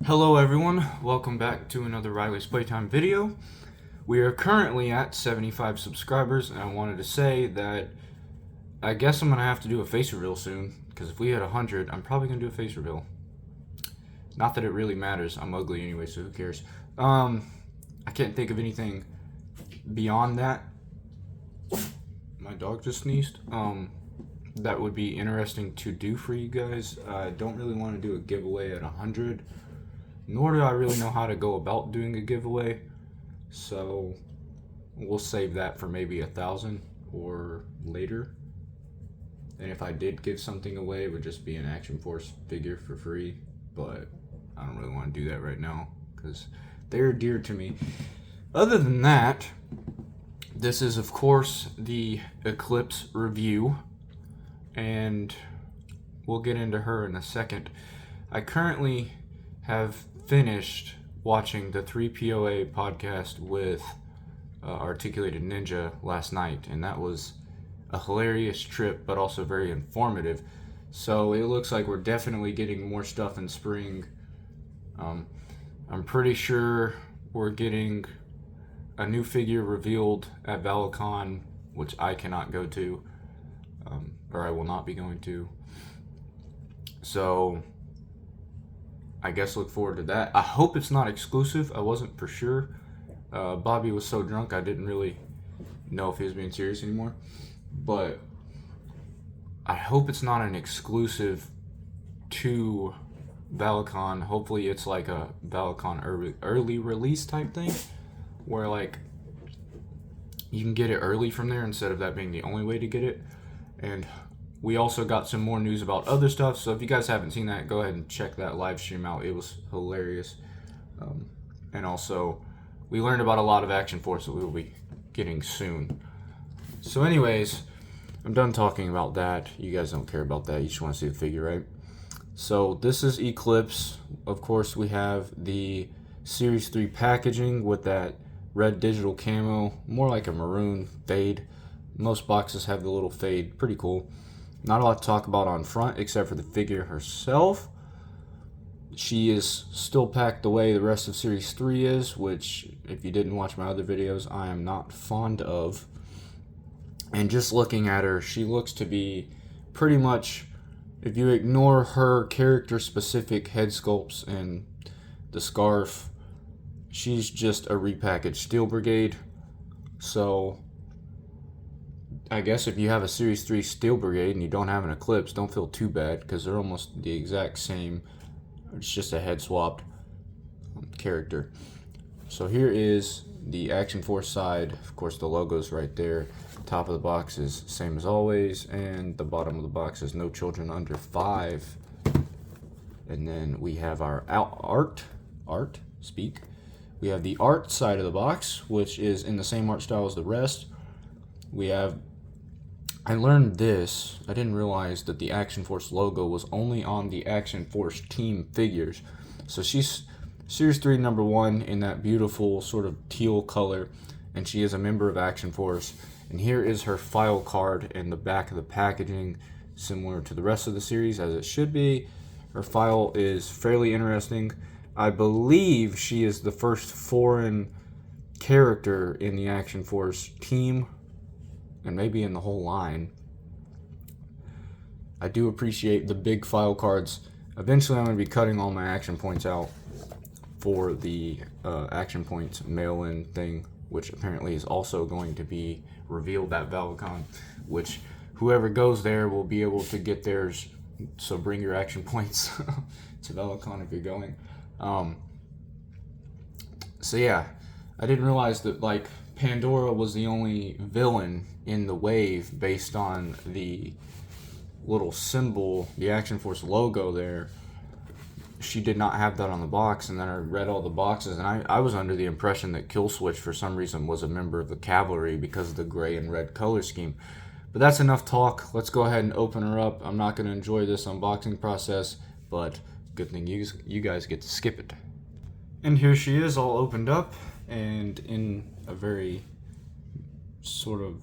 Hello everyone, welcome back to another Riley's Playtime video. We are currently at 75 subscribers, and I wanted to say that I guess I'm going to have to do a face reveal soon, because if we hit 100, I'm probably going to do a face reveal. Not that it really matters, I'm ugly anyway, so who cares. I can't think of anything beyond that. My dog just sneezed. That would be interesting to do for you guys. I don't really want to do a giveaway at 100. Nor do I really know how to go about doing a giveaway, so we'll save that for maybe 1,000 or later. And if I did give something away, it would just be an Action Force figure for free, but I don't really want to do that right now because they're dear to me. Other than that, this is of course the Eclipse review, and we'll get into her in a second. I currently have finished watching the 3POA podcast with Articulated Ninja last night, and that was a hilarious trip, but also very informative. So it looks like we're definitely getting more stuff in spring. I'm pretty sure we're getting a new figure revealed at Valaverse, which I cannot go to, or I will not be going to. So I guess look forward to that. I hope it's not exclusive. I wasn't for sure. Bobby was so drunk I didn't really know if he was being serious anymore. But I hope it's not an exclusive to Valaverse. Hopefully it's like a Valaverse early release type thing, where like you can get it early from there instead of that being the only way to get it. And we also got some more news about other stuff, so if you guys haven't seen that, go ahead and check that live stream out. It was hilarious. And also, we learned about a lot of Action Force that we will be getting soon. So anyways, I'm done talking about that. You guys don't care about that. You just want to see the figure, right? So this is Eclipse. Of course, we have the Series 3 packaging with that red digital camo, more like a maroon fade. Most boxes have the little fade. Pretty cool. Not a lot to talk about on front except for the figure herself. She is still packed the way the rest of Series 3 is, which, if you didn't watch my other videos, I am not fond of. And just looking at her, she looks to be pretty much, if you ignore her character-specific head sculpts and the scarf, she's just a repackaged Steel Brigade. So I guess if you have a Series 3 Steel Brigade and you don't have an Eclipse, don't feel too bad, because they're almost the exact same. It's just a head swapped character. So here is the Action Force side. Of course, the logo's right there. Top of the box is same as always, and the bottom of the box is no children under 5. And then we have our We have the art side of the box, which is in the same art style as the rest. I learned this. I didn't realize that the Action Force logo was only on the Action Force team figures. So she's Series 3 number 1 in that beautiful sort of teal color, and she is a member of Action Force. And here is her file card in the back of the packaging, similar to the rest of the series as it should be. Her file is fairly interesting. I believe she is the first foreign character in the Action Force team, and maybe in the whole line. I do appreciate the big file cards. Eventually I'm going to be cutting all my action points out for the action points mail-in thing, which apparently is also going to be revealed at Valaverse, which whoever goes there will be able to get theirs. So bring your action points to Valaverse if you're going. So yeah, I didn't realize that like Pandora was the only villain in the wave based on the little symbol, the Action Force logo there. She did not have that on the box, and then I read all the boxes, and I was under the impression that Killswitch for some reason was a member of the cavalry because of the gray and red color scheme. But that's enough talk. Let's go ahead and open her up. I'm not going to enjoy this unboxing process, but good thing you guys get to skip it. And here she is, all opened up, and in a very sort of,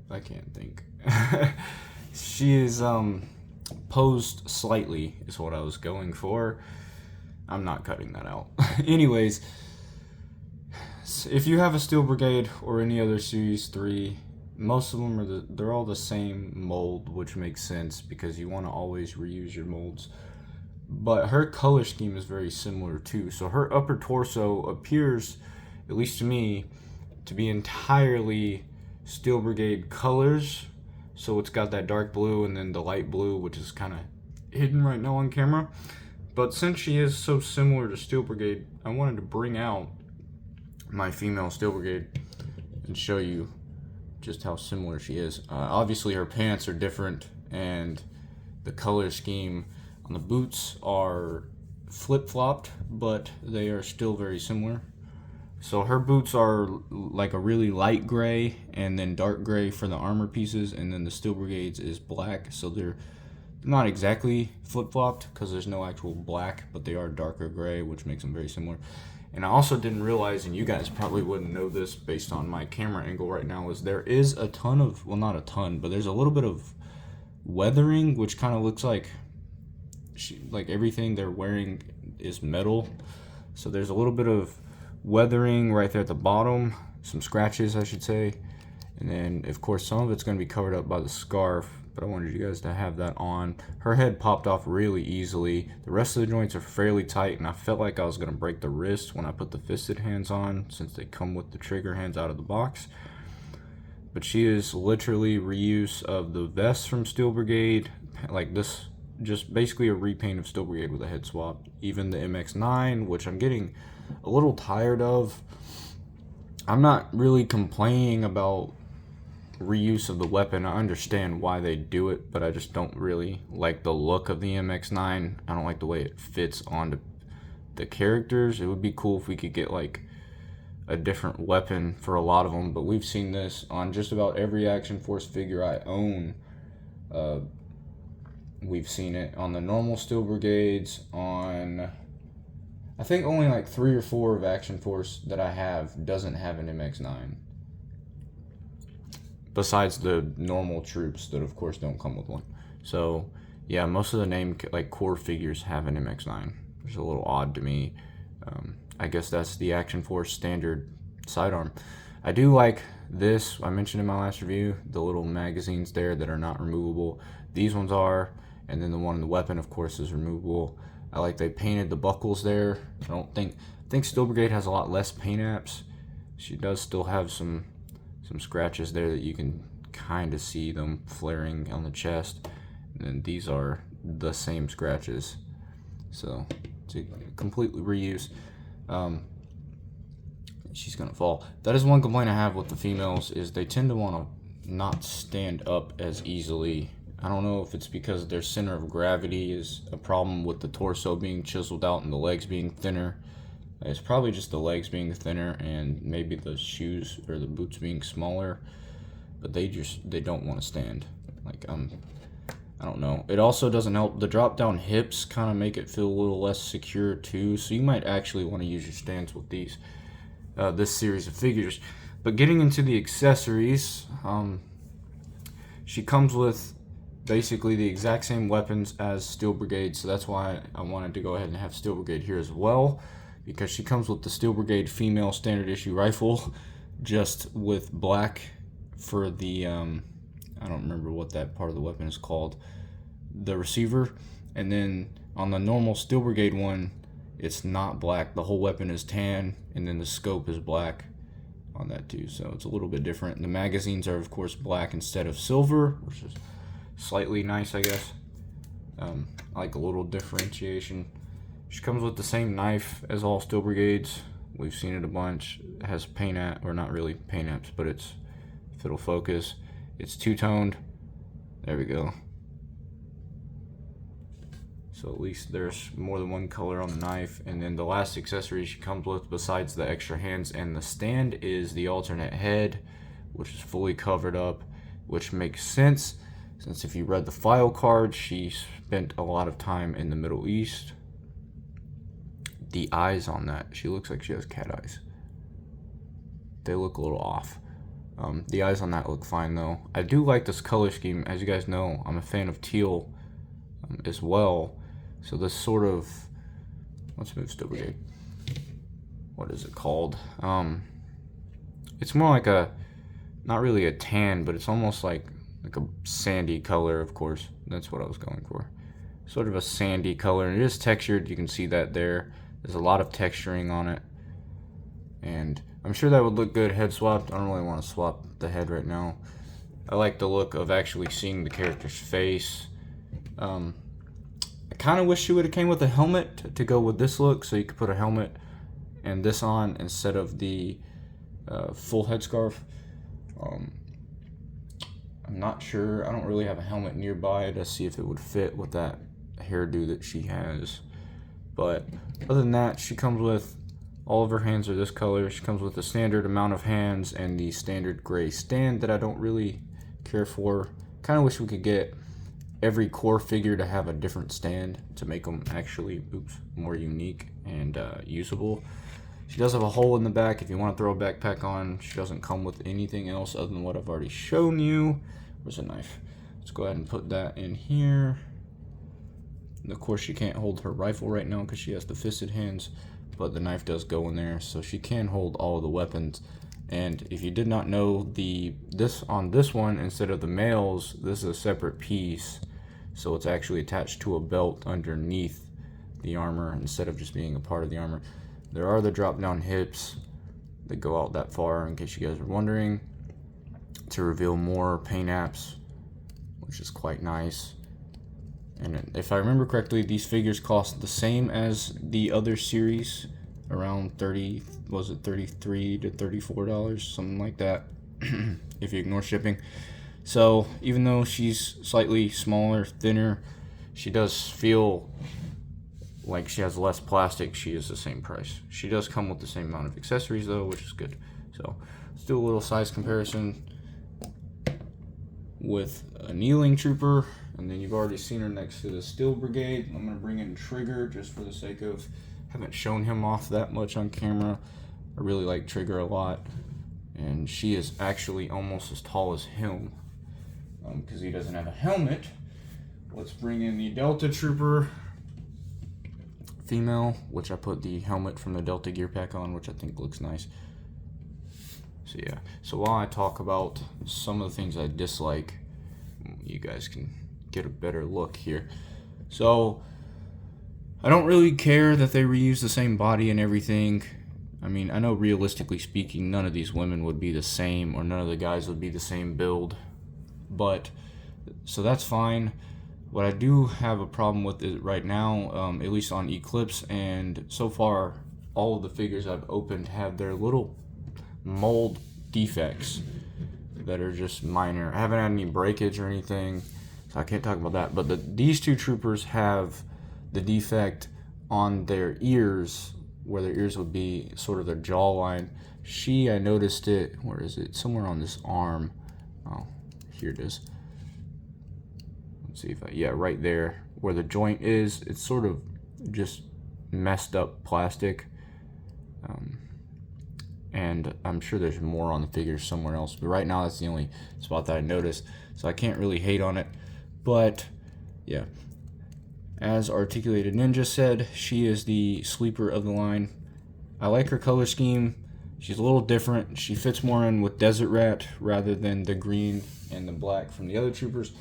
I can't think. She is posed slightly is what I was going for. I'm not cutting that out. Anyways, if you have a Steel Brigade or any other Series 3, most of them are they're all the same mold, which makes sense because you want to always reuse your molds. But her color scheme is very similar too. So her upper torso appears, at least to me, to be entirely Steel Brigade colors. So it's got that dark blue and then the light blue, which is kind of hidden right now on camera. But since she is so similar to Steel Brigade, I wanted to bring out my female Steel Brigade and show you just how similar she is. Obviously her pants are different, and the color scheme on the boots are flip-flopped, but they are still very similar. So her boots are like a really light gray and then dark gray for the armor pieces, and then the Steel Brigade's is black. So they're not exactly flip-flopped because there's no actual black, but they are darker gray, which makes them very similar. And I also didn't realize, and you guys probably wouldn't know this based on my camera angle right now, is there is a ton of, well, not a ton, but there's a little bit of weathering, which kind of looks like everything they're wearing is metal. So there's a little bit of weathering right there at the bottom, some scratches, I should say. And then, of course, some of it's going to be covered up by the scarf, but I wanted you guys to have that on. Her head popped off really easily. The rest of the joints are fairly tight, and I felt like I was going to break the wrist when I put the fisted hands on, since they come with the trigger hands out of the box. But she is literally reuse of the vest from Steel Brigade, like this, just basically a repaint of Steel Brigade with a head swap. Even the MX-9, which I'm getting a little tired of. I'm not really complaining about reuse of the weapon. I understand why they do it, but I just don't really like the look of the MX-9. I don't like the way it fits onto the characters. It would be cool if we could get like a different weapon for a lot of them, but we've seen this on just about every Action Force figure I own. We've seen it on the normal Steel Brigades, on I think only like 3 or 4 of Action Force that I have doesn't have an MX-9. Besides the normal troops that of course don't come with one. So yeah, most of the name like core figures have an MX-9. It's a little odd to me. I guess that's the Action Force standard sidearm. I do like this. I mentioned in my last review the little magazines there that are not removable. These ones are, and then the one in the weapon of course is removable. I like they painted the buckles there. I think Steel Brigade has a lot less paint apps. She does still have some scratches there that you can kind of see them flaring on the chest. And then these are the same scratches. So it's a completely reuse. She's gonna fall. That is one complaint I have with the females, is they tend to want to not stand up as easily. I don't know if it's because their center of gravity is a problem with the torso being chiseled out and the legs being thinner. It's probably just the legs being thinner and maybe the shoes or the boots being smaller, but they don't want to stand. Like I don't know. It also doesn't help. The drop down hips kind of make it feel a little less secure too, so you might actually want to use your stance with these this series of figures. But getting into the accessories, she comes with basically the exact same weapons as Steel Brigade, so that's why I wanted to go ahead and have Steel Brigade here as well, because she comes with the Steel Brigade female standard issue rifle, just with black for the I don't remember what that part of the weapon is called, the receiver. And then on the normal Steel Brigade one, it's not black. The whole weapon is tan, and then the scope is black on that too, so it's a little bit different. The magazines are of course black instead of silver, which is slightly nice, I guess. I like a little differentiation. She comes with the same knife as all Steel Brigades. We've seen it a bunch. It has paint app, or not really paint apps, but it's, if it'll focus, it's two-toned. There we go. So at least there's more than one color on the knife. And then the last accessory she comes with, besides the extra hands and the stand, is the alternate head, which is fully covered up, which makes sense since if you read the file card, she spent a lot of time in the Middle East. The eyes on that, she looks like she has cat eyes. They look a little off. The eyes on that look fine though. I do like this color scheme. As you guys know, I'm a fan of teal as well. So this sort of let's move Steel Brigade. What is it called? It's more like a, not really a tan, but it's almost like a sandy color, of course. That's what I was going for. Sort of a sandy color, and it is textured. You can see that there. There's a lot of texturing on it. And I'm sure that would look good head swapped. I don't really want to swap the head right now. I like the look of actually seeing the character's face. I kind of wish she would have came with a helmet to go with this look, so you could put a helmet and this on instead of the full headscarf. I'm not sure. I don't really have a helmet nearby to see if it would fit with that hairdo that she has. But other than that, she comes with, all of her hands are this color. She comes with the standard amount of hands and the standard gray stand that I don't really care for. Kind of wish we could get every core figure to have a different stand to make them actually, more unique and usable. She does have a hole in the back if you want to throw a backpack on. She doesn't come with anything else other than what I've already shown you. Where's a knife? Let's go ahead and put that in here. And of course, she can't hold her rifle right now because she has the fisted hands, but the knife does go in there, so she can hold all of the weapons. And if you did not know, this one, instead of the males, this is a separate piece, so it's actually attached to a belt underneath the armor instead of just being a part of the armor. There are the drop down hips that go out that far, in case you guys are wondering, to reveal more paint apps, which is quite nice. And if I remember correctly, these figures cost the same as the other series, around $33 to $34, something like that, if you ignore shipping. So even though she's slightly smaller, thinner, she does feel like she has less plastic. She is the same price. She does come with the same amount of accessories though, which is good. So let's do a little size comparison with a kneeling trooper, and then you've already seen her next to the Steel Brigade. I'm going to bring in Trigger just for the sake of, haven't shown him off that much on camera. I really like Trigger a lot, and she is actually almost as tall as him because he doesn't have a helmet. Let's bring in the Delta Trooper female, which I put the helmet from the Delta gear pack on, which I think looks nice. So yeah, so while I talk about some of the things I dislike, you guys can get a better look here. So I don't really care that they reuse the same body and everything. I mean, I know realistically speaking, none of these women would be the same, or none of the guys would be the same build, but so that's fine. What I do have a problem with it right now, at least on Eclipse, and so far all of the figures I've opened have their little mold defects that are just minor. I haven't had any breakage or anything, so I can't talk about that. But these two troopers have the defect on their ears, where their ears would be sort of their jawline. I noticed it, where is it? Somewhere on this arm. Oh, here it is. Let's see if yeah, right there where the joint is. It's sort of just messed up plastic. And I'm sure there's more on the figure somewhere else, but right now that's the only spot that I noticed, so I can't really hate on it. But yeah, as Articulated Ninja said, she is the sleeper of the line. I like her color scheme. She's a little different. She fits more in with Desert Rat rather than the green and the black from the other troopers.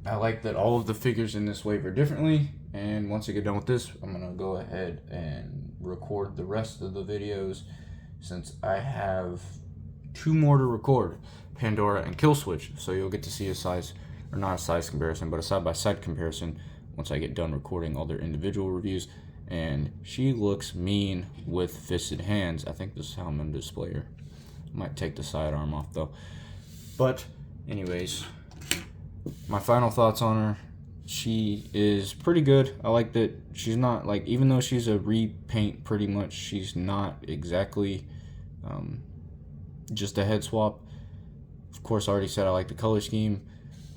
I like that all of the figures in this wave are differently, and once I get done with this, I'm gonna go ahead and record the rest of the videos, since I have 2 more to record, Pandora and Kill Switch. So you'll get to see a size, or not a size comparison, but a side-by-side comparison once I get done recording all their individual reviews. And she looks mean with fisted hands. I think this is how I'm gonna display her. I might take the sidearm off though. But anyways, my final thoughts on her. She is pretty good. I like that she's not, like, even though she's a repaint pretty much, she's not exactly just a head swap. Of course, I already said I like the color scheme.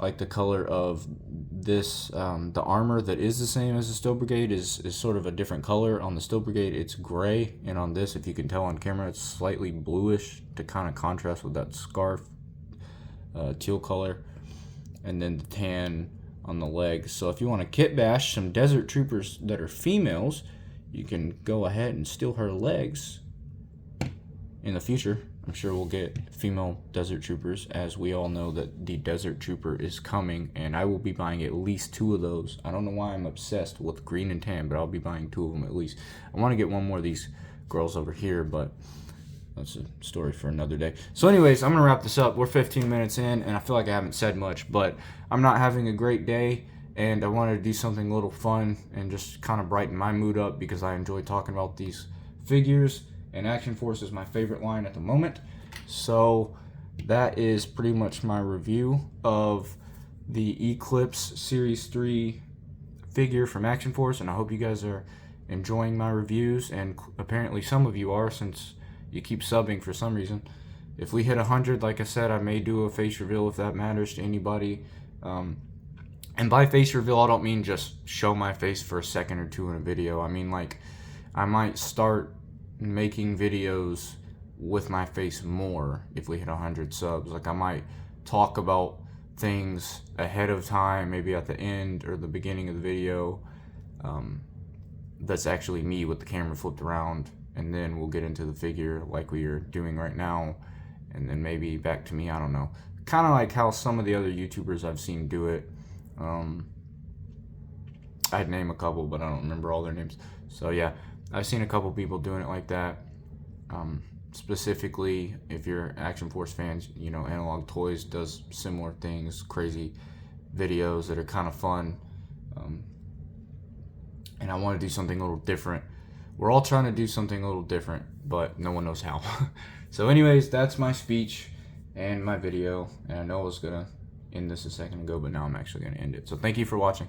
I like the color of this, the armor that is the same as the Steel Brigade is sort of a different color. On the Steel Brigade, it's gray, and on this, if you can tell on camera, it's slightly bluish to kind of contrast with that scarf teal color. And then the tan on the legs. So if you want to kit bash some desert troopers that are females, you can go ahead and steal her legs. In the future, I'm sure we'll get female desert troopers, as we all know that the desert trooper is coming, and I will be buying at least 2 of those. I don't know why I'm obsessed with green and tan, but I'll be buying 2 of them at least. I want to get one more of these girls over here, but that's a story for another day. So anyways, I'm gonna wrap this up. We're 15 minutes in, and I feel like I haven't said much, but I'm not having a great day, and I wanted to do something a little fun and just kind of brighten my mood up, because I enjoy talking about these figures, and Action Force is my favorite line at the moment. So that is pretty much my review of the Eclipse Series 3 figure from Action Force, and I hope you guys are enjoying my reviews, and apparently some of you are, since you keep subbing for some reason. If we hit 100, like I said, I may do a face reveal if that matters to anybody. And by face reveal, I don't mean just show my face for a second or two in a video. I mean, like, I might start making videos with my face more if we hit 100 subs. Like, I might talk about things ahead of time, maybe at the end or the beginning of the video, that's actually me with the camera flipped around, and then we'll get into the figure like we are doing right now, and then maybe back to me. I don't know, kind of like how some of the other YouTubers I've seen do it. I'd name a couple, but I don't remember all their names. So yeah, I've seen a couple people doing it like that. Specifically, if you're Action Force fans, you know, Analog Toys does similar things, crazy videos that are kind of fun. And I want to do something a little different. We're all trying to do something a little different, but no one knows how. So anyways, that's my speech and my video. And I know I was going to end this a second ago, but now I'm actually going to end it. So thank you for watching.